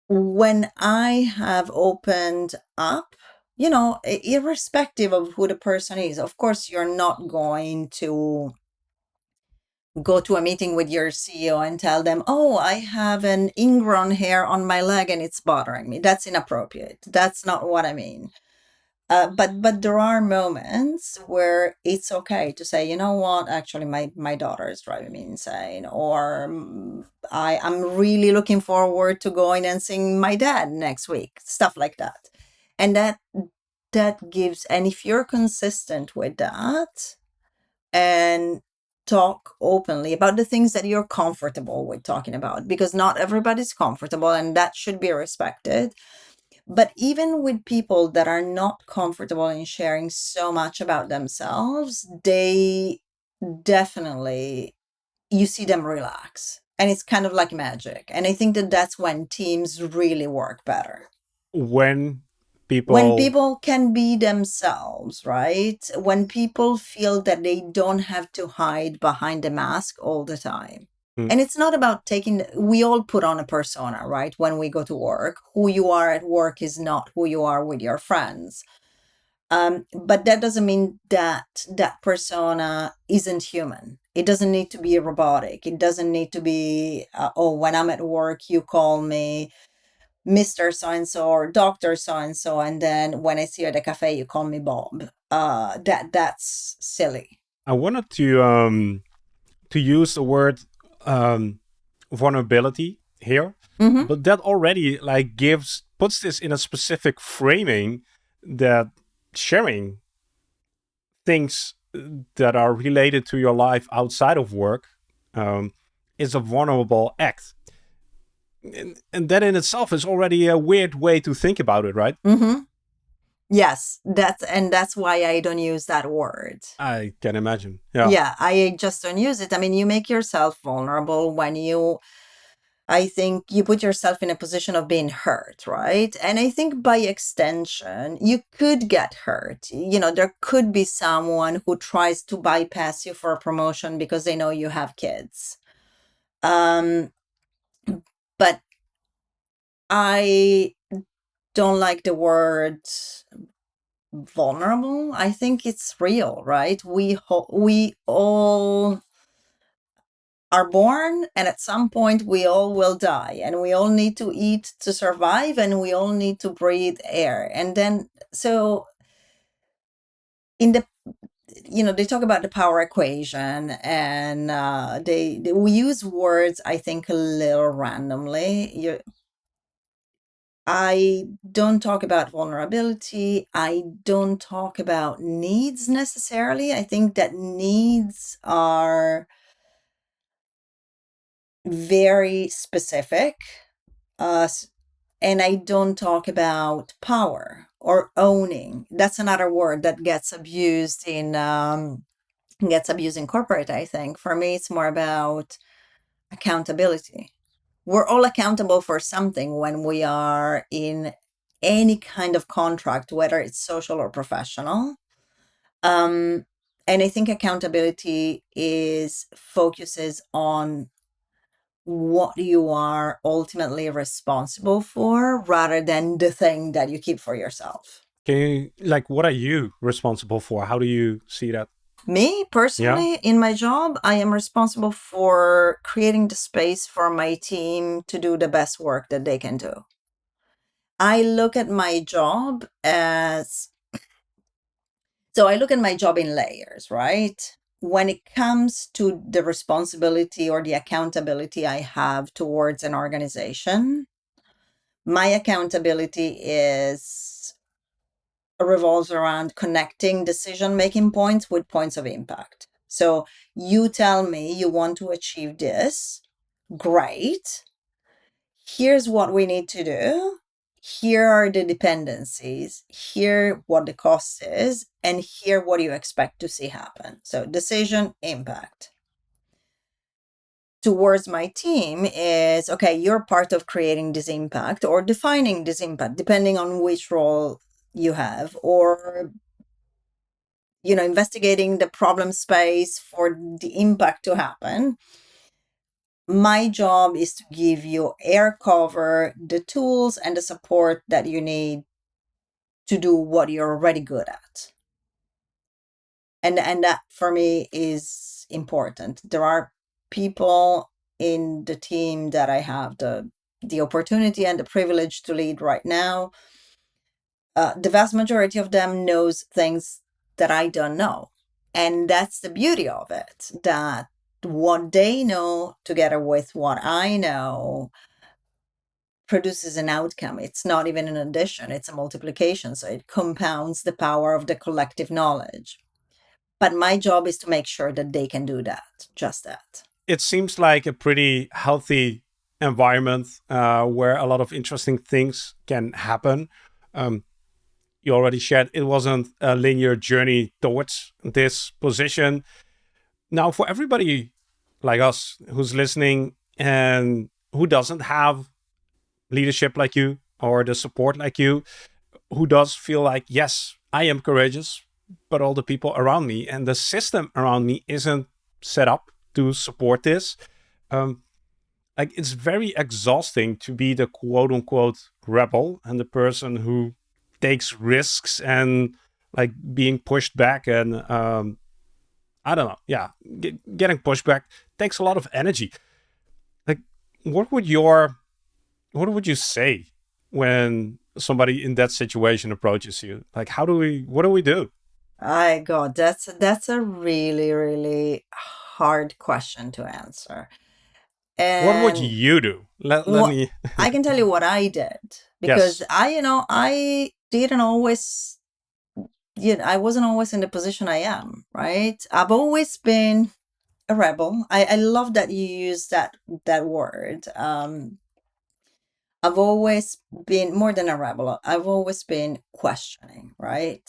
Speaker 1: when I have opened up, irrespective of who the person is, of course, you're not going to go to a meeting with your CEO and tell them, oh, I have an ingrown hair on my leg and it's bothering me. That's inappropriate. That's not what I mean. But there are moments where it's okay to say, you know what, actually my daughter is driving me insane, or I'm really looking forward to going and seeing my dad next week, stuff like that. And that gives, and if you're consistent with that, and talk openly about the things that you're comfortable with talking about, because not everybody's comfortable and that should be respected. But even with people that are not comfortable in sharing so much about themselves, they definitely, you see them relax. And it's kind of like magic. And I think that that's when teams really work better.
Speaker 2: When
Speaker 1: When
Speaker 2: people.
Speaker 1: people can be themselves, right? When people feel that they don't have to hide behind a mask all the time.
Speaker 2: Hmm.
Speaker 1: And it's not about taking, we all put on a persona, right? When we go to work, who you are at work is not who you are with your friends. But that doesn't mean that that persona isn't human. It doesn't need to be robotic. It doesn't need to be, oh, when I'm at work, you call me Mr. So and so or Dr. So and so, and then when I see you at the cafe, you call me Bob. That's silly.
Speaker 2: I wanted to use the word um, vulnerability here,
Speaker 1: Mm-hmm.
Speaker 2: but that already like gives puts this in a specific framing that sharing things that are related to your life outside of work um, is a vulnerable act. And that in itself is already a weird way to think about it, right?
Speaker 1: Mm-hmm. Yes, that's why I don't use that word.
Speaker 2: I can imagine. Yeah.
Speaker 1: Yeah, I just don't use it. I mean, you make yourself vulnerable when you, I think you put yourself in a position of being hurt, right? And I think by extension, you could get hurt. You know, there could be someone who tries to bypass you for a promotion because they know you have kids. Um, but I don't like the word vulnerable. I think it's real, right? We all are born, and at some point we all will die, and we all need to eat to survive, and we all need to breathe air. And then, so in the, they talk about the power equation, and we use words, I think, a little randomly. I don't talk about vulnerability. I don't talk about needs necessarily. I think that needs are very specific. Uh, and I don't talk about power or owning. That's another word that gets abused in corporate, I think. For me, it's more about accountability. We're all accountable for something when we are in any kind of contract, whether it's social or professional. Um, and I think accountability is focuses on what you are ultimately responsible for rather than the thing that you keep for yourself.
Speaker 2: Can you like what are you responsible for? How do you see that?
Speaker 1: Me
Speaker 2: Yeah.
Speaker 1: personally, in my job, I am responsible for creating the space for my team to do the best work that they can do. I look at my job as So I look at my job in layers, right? When it comes to the responsibility or the accountability I have towards an organization, my accountability is revolves around connecting decision making points with points of impact. So you tell me you want to achieve this, great. Here's what we need to do. Here are the dependencies. Here what the cost is, and here what you expect to see happen. So decision impact towards my team is, okay, you're part of creating this impact or defining this impact, depending on which role you have, or investigating the problem space for the impact to happen. My job is to give you air cover, the tools and the support that you need to do what you're already good at. And that for me is important. There are people in the team that I have the opportunity and the privilege to lead right now. The vast majority of them knows things that I don't know. And that's the beauty of it, that what they know together with what I know produces an outcome. It's not even an addition, it's a multiplication. So it compounds the power of the collective knowledge. but my job is to make sure that they can do that, just that.
Speaker 2: It seems like a pretty healthy environment where a lot of interesting things can happen. Um, you already shared it wasn't a linear journey towards this position. Now, for everybody like us who's listening and who doesn't have leadership like you or the support like you, who does feel like, yes, I am courageous, but all the people around me and the system around me isn't set up to support this. Um, like it's very exhausting to be the quote unquote rebel and the person who takes risks and like being pushed back and I don't know, yeah, getting pushed back takes a lot of energy. Like, what would your what would you say when somebody in that situation approaches you? Like, what do we do?
Speaker 1: I God, that's a really, really hard question to answer.
Speaker 2: What would
Speaker 1: And
Speaker 2: you do? Let
Speaker 1: what
Speaker 2: me,
Speaker 1: I can tell you what I did, because
Speaker 2: yes.
Speaker 1: I didn't always, I wasn't always in the position I am, right? I've always been a rebel. I love that you use that word. I've always been more than a rebel. I've always been questioning, right?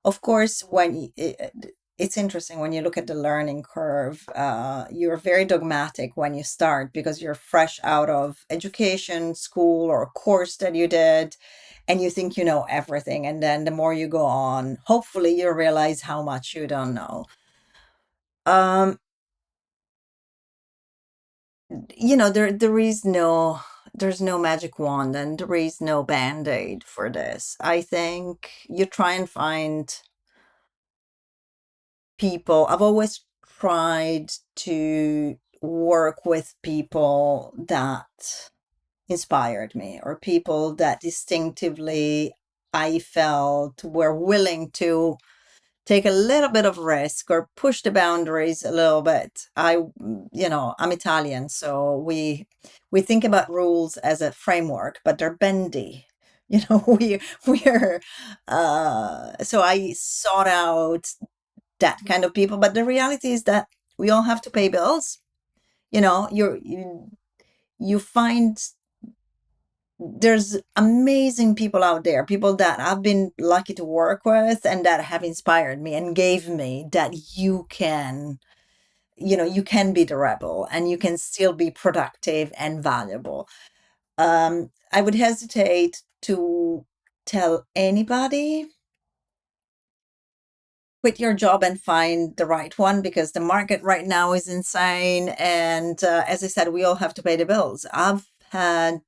Speaker 1: Of course, it's interesting when you look at the learning curve, you're very dogmatic when you start because you're fresh out of education, school, or a course that you did, and you think you know everything. And then the more you go on, hopefully you realize how much you don't know. Um, there's no magic wand and there is no band-aid for this. I think you try and find people. I've always tried to work with people that inspired me or people that distinctively I felt were willing to take a little bit of risk or push the boundaries a little bit. I'm Italian, so we think about rules as a framework, but they're bendy. We're so I sought out that kind of people. But the reality is that we all have to pay bills. You find there's amazing people out there, people that I've been lucky to work with and that have inspired me and gave me that you can be the rebel and you can still be productive and valuable. I would hesitate to tell anybody quit your job and find the right one because the market right now is insane. And as I said, we all have to pay the bills. I've had,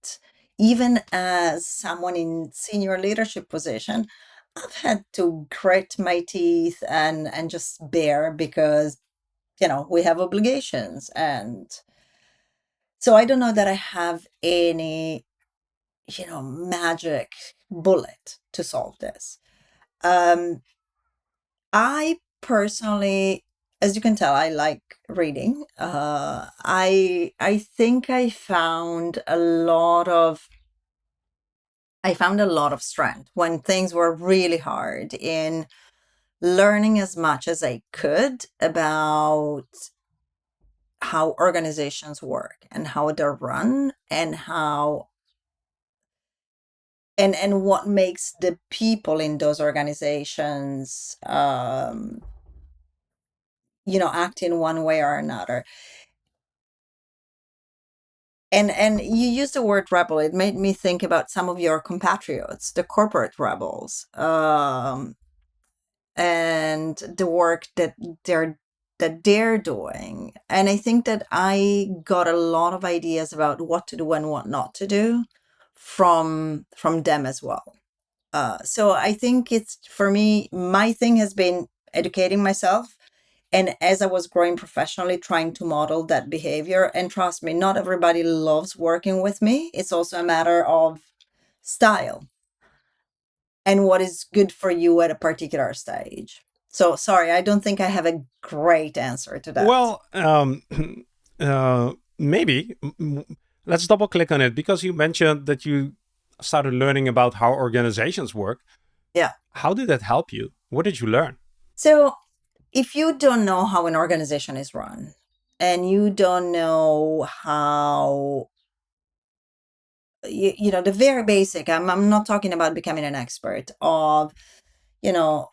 Speaker 1: even as someone in senior leadership position, I've had to grit my teeth and just bear because, we have obligations. And so I don't know that I have any, magic bullet to solve this. Um, I personally, as you can tell, I like reading. I think I found a lot of strength when things were really hard in learning as much as I could about how organizations work and how they're run and what makes the people in those organizations act in one way or another. And you used the word rebel. It made me think about some of your compatriots, the corporate rebels, and the work they're doing. And I think that I got a lot of ideas about what to do and what not to do from them as well. So I think it's, for me, my thing has been educating myself. And as I was growing professionally, trying to model that behavior. And trust me, not everybody loves working with me. It's also a matter of style and what is good for you at a particular stage. So sorry, I don't think I have a great answer to that.
Speaker 2: Well, maybe let's double click on it because you mentioned that you started learning about how organizations work.
Speaker 1: Yeah.
Speaker 2: How did that help you? What did you learn?
Speaker 1: So if you don't know how an organization is run and you don't know how the very basic, I'm not talking about becoming an expert of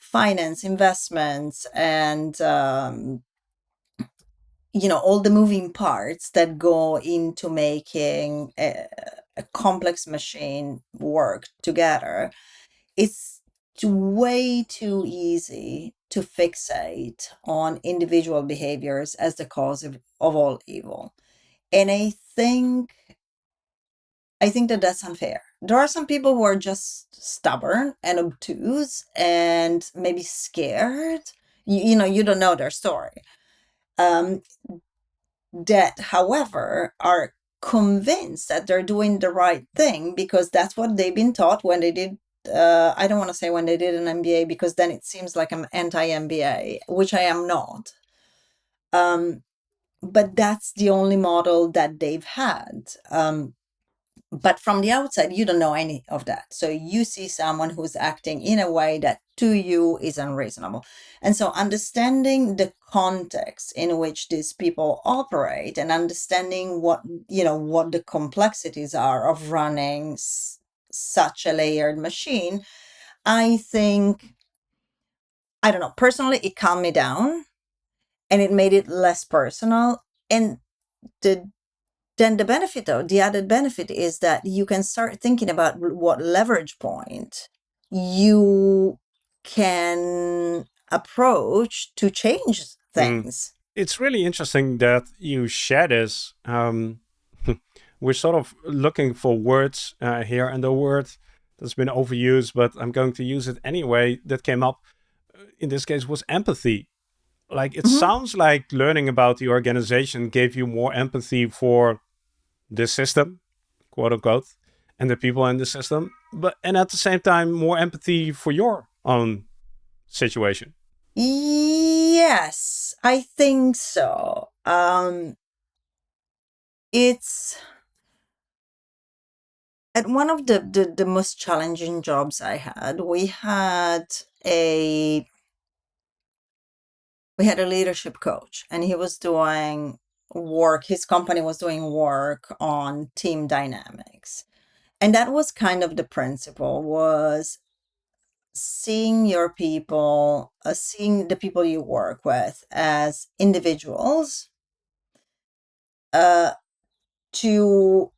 Speaker 1: finance, investments, and all the moving parts that go into making a complex machine work together. It's way too easy to fixate on individual behaviors as the cause of all evil. And I think that that's unfair. There are some people who are just stubborn and obtuse and maybe scared. You don't know their story. Um, that, however, are convinced that they're doing the right thing because that's what they've been taught when they did. I don't want to say when they did an MBA because then it seems like I'm anti-MBA, which I am not. But that's the only model that they've had. But from the outside, you don't know any of that. So you see someone who's acting in a way that to you is unreasonable. And so understanding the context in which these people operate and understanding what the complexities are of running such a layered machine, I think, I don't know, personally, it calmed me down and it made it less personal. And the then the added benefit is that you can start thinking about what leverage point you can approach to change
Speaker 2: Mm.
Speaker 1: things.
Speaker 2: It's really interesting that you share this. We're sort of looking for words here, and the word that's been overused, but I'm going to use it anyway, that came up in this case was empathy. Like, it
Speaker 1: Mhm.
Speaker 2: sounds like learning about the organization gave you more empathy for the system, quote unquote, and the people in the system, but and at the same time more empathy for your own situation.
Speaker 1: Yes, I think so. It's at one of the most challenging jobs I had. A we had a leadership coach, and he was doing work. His company was doing work on team dynamics, and that was kind of the principle, was seeing your people, seeing the people you work with as individuals, uh, to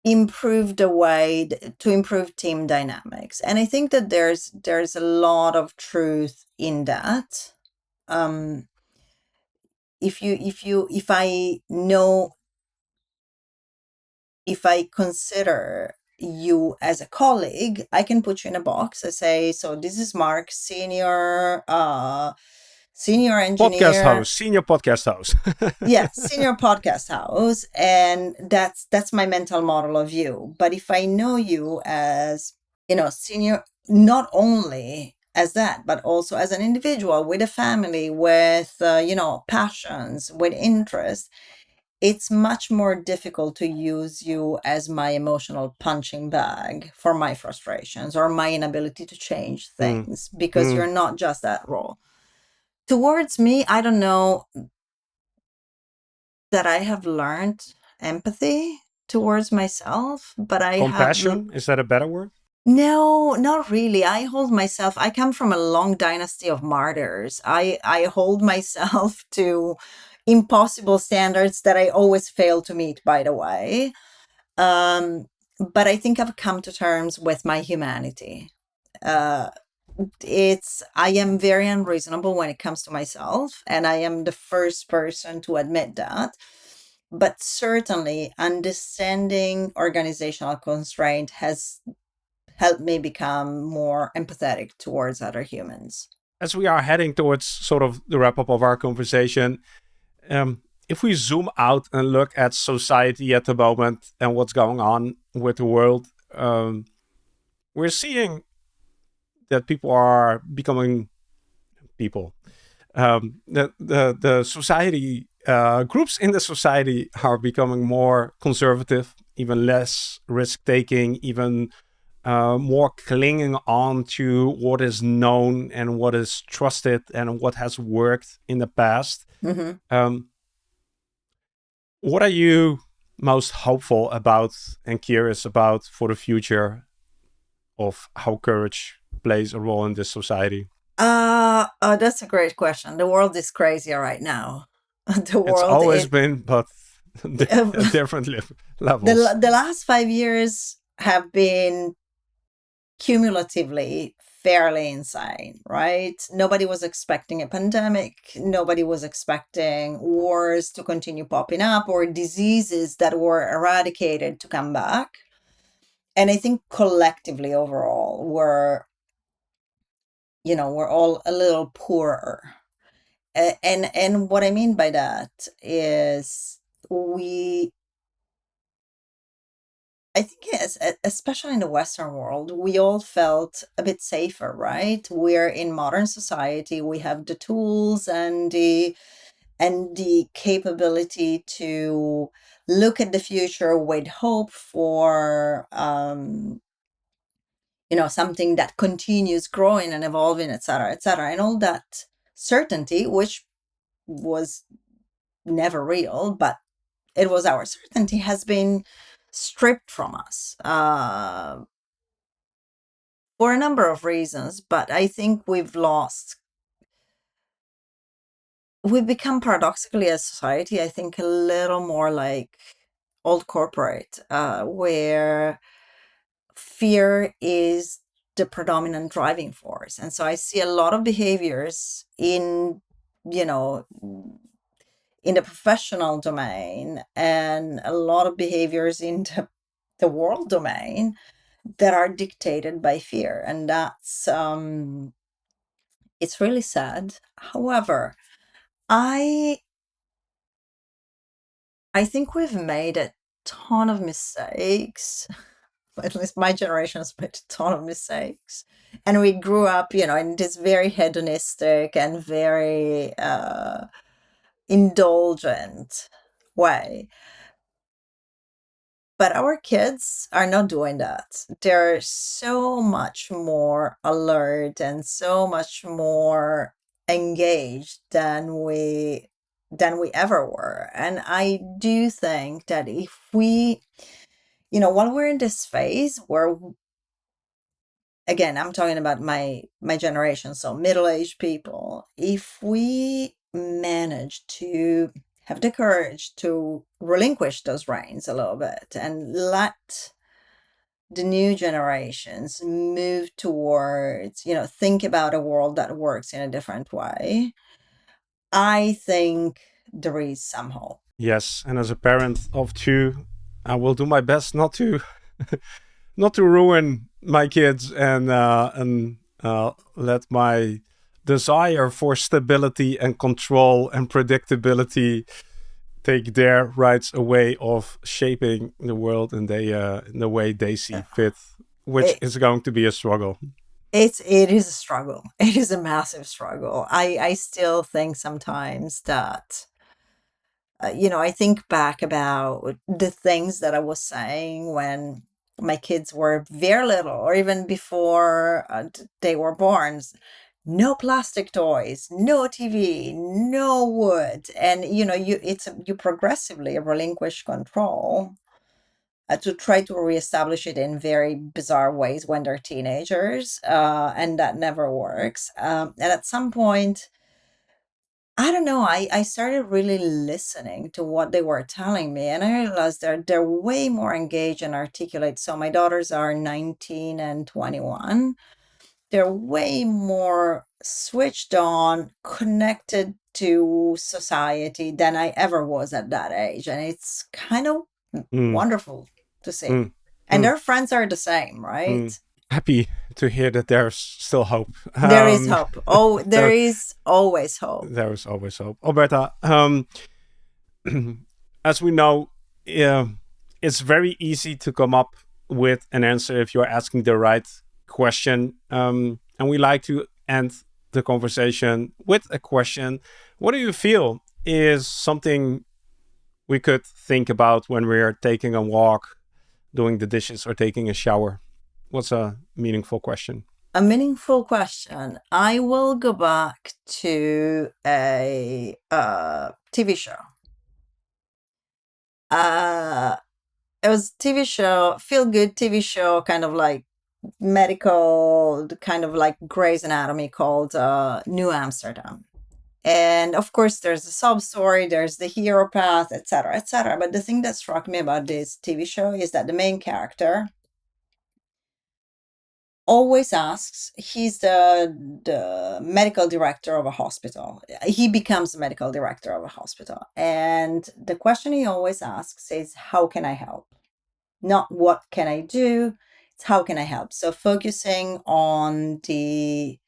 Speaker 1: to improve team dynamics. And I think that there's a lot of truth in that. um if I know, if I consider you as a colleague, I can put you in a box. I say, so this is Mark, senior
Speaker 2: Podcast
Speaker 1: engineer.
Speaker 2: host, senior podcast host.
Speaker 1: Yeah, senior podcast house, and that's my mental model of you. But if I know you as, senior, not only as that, but also as an individual with a family, with passions, with interests, it's much more difficult to use you as my emotional punching bag for my frustrations or my inability to change
Speaker 2: Mm,
Speaker 1: things, because
Speaker 2: mm.
Speaker 1: you're not just that role. Towards me, I don't know that I have learned empathy towards myself, but
Speaker 2: Compassion, is that a better word?
Speaker 1: no, not really. I come from a long dynasty of martyrs. I hold myself to impossible standards that I always fail to meet, by the way. Um, but I think I've come to terms with my humanity. Uh, I am very unreasonable when it comes to myself, and I am the first person to admit that. But certainly, understanding organizational constraint has helped me become more empathetic towards other humans.
Speaker 2: As we are heading towards sort of the wrap up of our conversation, if we zoom out and look at society at the moment and what's going on with the world, we're seeing that people are becoming people. The society, groups in the society are becoming more conservative, even less risk taking, even more clinging on to what is known and what is trusted and what has worked in the past.
Speaker 1: Hmm.
Speaker 2: Um, what are you most hopeful about and curious about for the future of how courage plays a role in this society?
Speaker 1: Oh, that's a great question. The world is crazier right now. The
Speaker 2: It's
Speaker 1: world
Speaker 2: always
Speaker 1: is
Speaker 2: been, but at
Speaker 1: the
Speaker 2: different levels.
Speaker 1: the last 5 years have been cumulatively fairly insane, right? Nobody was expecting a pandemic. Nobody was expecting wars to continue popping up or diseases that were eradicated to come back. And I think collectively overall, we're all a little poorer. And what I mean by that is we I think yes, especially in the Western world, we all felt a bit safer, right? We're in modern society. We have the tools and the capability to look at the future with hope for something that continues growing and evolving, et cetera, et cetera, and all that certainty, which was never real, but it was our certainty, has been stripped from us. For a number of reasons, but I think we've become paradoxically as society, I think a little more like old corporate, where fear is the predominant driving force. And so I see a lot of behaviors you know, in the professional domain and a lot of behaviors in the world domain that are dictated by fear. And that's it's really sad. However, I I think we've made a ton of mistakes. At least my generation has made a ton of mistakes. And we grew up, in this very hedonistic and very indulgent way. But our kids are not doing that. They're so much more alert and so much more engaged than we ever were. And I do think that if we, while we're in this phase where, again, I'm talking about my generation, so middle-aged people, if we manage to have the courage to relinquish those reins a little bit and let the new generations move towards, think about a world that works in a different way, I think there is some hope.
Speaker 2: Yes, and as a parent of two, I will do my best not to not to ruin my kids and let my desire for stability and control and predictability take their rights away of shaping the world in the way they see fit, which
Speaker 1: It,
Speaker 2: is going to be a struggle.
Speaker 1: it is a struggle. It is a massive struggle. I still think sometimes that I think back about the things that I was saying when my kids were very little, or even before they were born. No plastic toys, no TV, no wood, and you progressively relinquish control to try to reestablish it in very bizarre ways when they're teenagers, and that never works. And at some point, I don't know. I started really listening to what they were telling me, and I realized they're way more engaged and articulate. So my daughters are 19 and 21. They're way more switched on, connected to society than I ever was at that age, and it's kind of
Speaker 2: Mm,
Speaker 1: wonderful to see.
Speaker 2: mm,
Speaker 1: And
Speaker 2: mm,
Speaker 1: their friends are the same,
Speaker 2: mm.
Speaker 1: right?
Speaker 2: Happy to hear that there's still hope.
Speaker 1: There is hope. Oh, there
Speaker 2: There,
Speaker 1: is always hope.
Speaker 2: there is always hope. Alberta, as we know, uh, it's very easy to come up with an answer if you're asking the right question. And we like to end the conversation with a question. What do you feel is something we could think about when we're taking a walk, doing the dishes, or taking a shower? What's a meaningful question?
Speaker 1: A meaningful question. I will go back to a TV show. It was TV show, feel good TV show, kind of like medical, kind of like Grey's Anatomy, called New Amsterdam. And of course, there's the sub story, there's the hero path, etc., etc. But the thing that struck me about this TV show is that the main character always asks, he's the medical director of a hospital. He becomes the medical director of a hospital. And the question he always asks is, how can I help? Not what can I do, it's how can I help? So focusing on the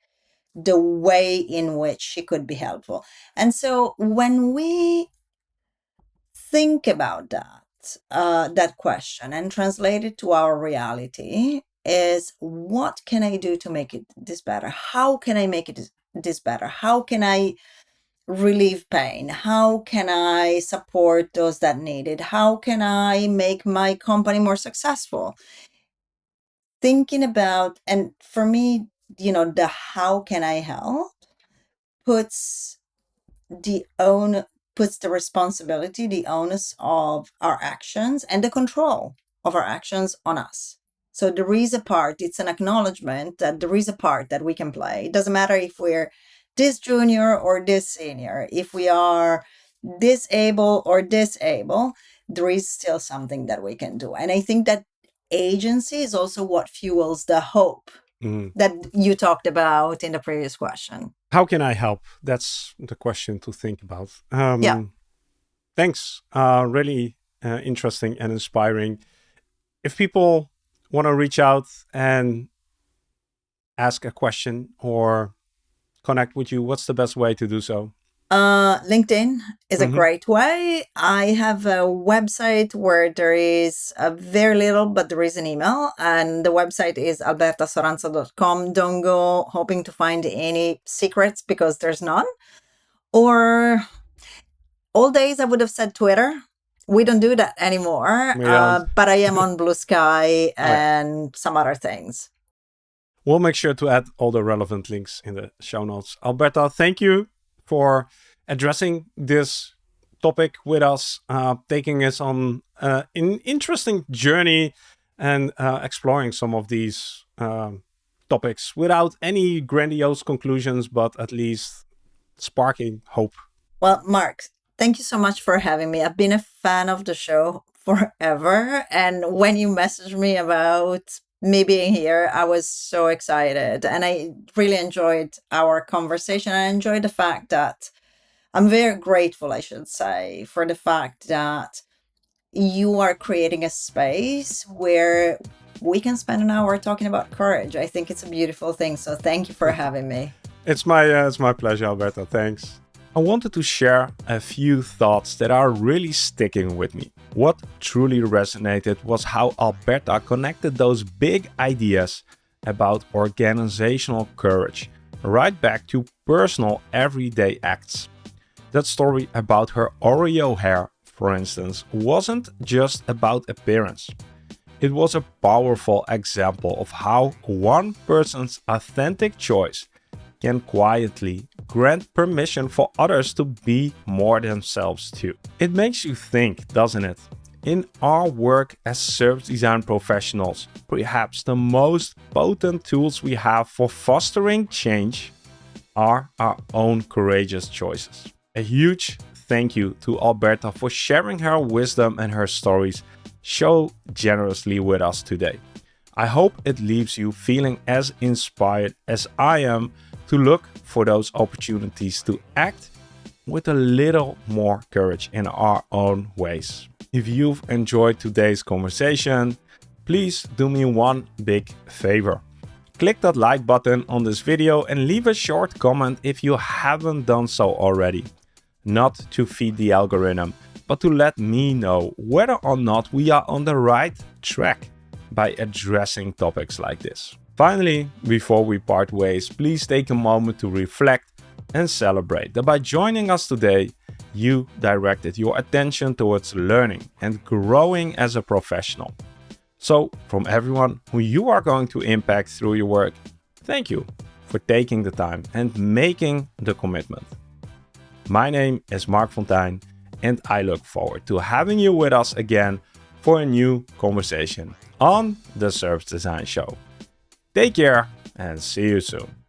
Speaker 1: way in which she could be helpful. And so when we think about that question and translate it to our reality, is what can I do to make it this better? How can I make it this better? How can I relieve pain? How can I support those that need it? How can I make my company more successful? Thinking about, and for me, the how can I help puts the own puts the responsibility, the onus of our actions and the control of our actions on us. So there is a part, it's an acknowledgement that there is a part that we can play. It doesn't matter if we're this junior or this senior, if we are this able or disable, there is still something that we can do. And I think that agency is also what fuels the hope that you talked about in the previous question.
Speaker 2: How can I help? That's the question to think about.
Speaker 1: Yeah.
Speaker 2: Thanks. Really interesting and inspiring. If people want to reach out and ask a question or connect with you, what's the best way to do so?
Speaker 1: LinkedIn is a great way. I have a website where there is a very little, but there is an email, and the website is albertasoranzo.com. Don't go hoping to find any secrets because there's none. Or all days I would have said Twitter. We don't do that anymore, but I am on Blue Sky and some other things.
Speaker 2: We'll make sure to add all the relevant links in the show notes. Alberta, thank you for addressing this topic with us, taking us on an interesting journey and exploring some of these topics without any grandiose conclusions, but at least sparking hope.
Speaker 1: Well, Mark, thank you so much for having me. I've been a fan of the show forever. And when you messaged me about me being here, I was so excited. And I really enjoyed our conversation. I enjoyed the fact that I'm very grateful, I should say, for the fact that you are creating a space where we can spend an hour talking about courage. I think it's a beautiful thing. So thank you for having me.
Speaker 2: It's my pleasure, Alberta. Thanks. I wanted to share a few thoughts that are really sticking with me. What truly resonated was how Alberta connected those big ideas about organizational courage right back to personal everyday acts. That story about her Oreo hair, for instance, wasn't just about appearance. It was a powerful example of how one person's authentic choice can quietly grant permission for others to be more themselves too. It makes you think, doesn't it? In our work as service design professionals, perhaps the most potent tools we have for fostering change are our own courageous choices. A huge thank you to Alberta for sharing her wisdom and her stories so generously with us today. I hope it leaves you feeling as inspired as I am to look for those opportunities to act with a little more courage in our own ways. If you've enjoyed today's conversation, please do me one big favor. Click that like button on this video and leave a short comment if you haven't done so already. Not to feed the algorithm, but to let me know whether or not we are on the right track by addressing topics like this. Finally, before we part ways, please take a moment to reflect and celebrate that by joining us today, you directed your attention towards learning and growing as a professional. So, from everyone who you are going to impact through your work, thank you for taking the time and making the commitment. My name is Mark Fontijn, and I look forward to having you with us again for a new conversation on the Service Design Show. Take care and see you soon.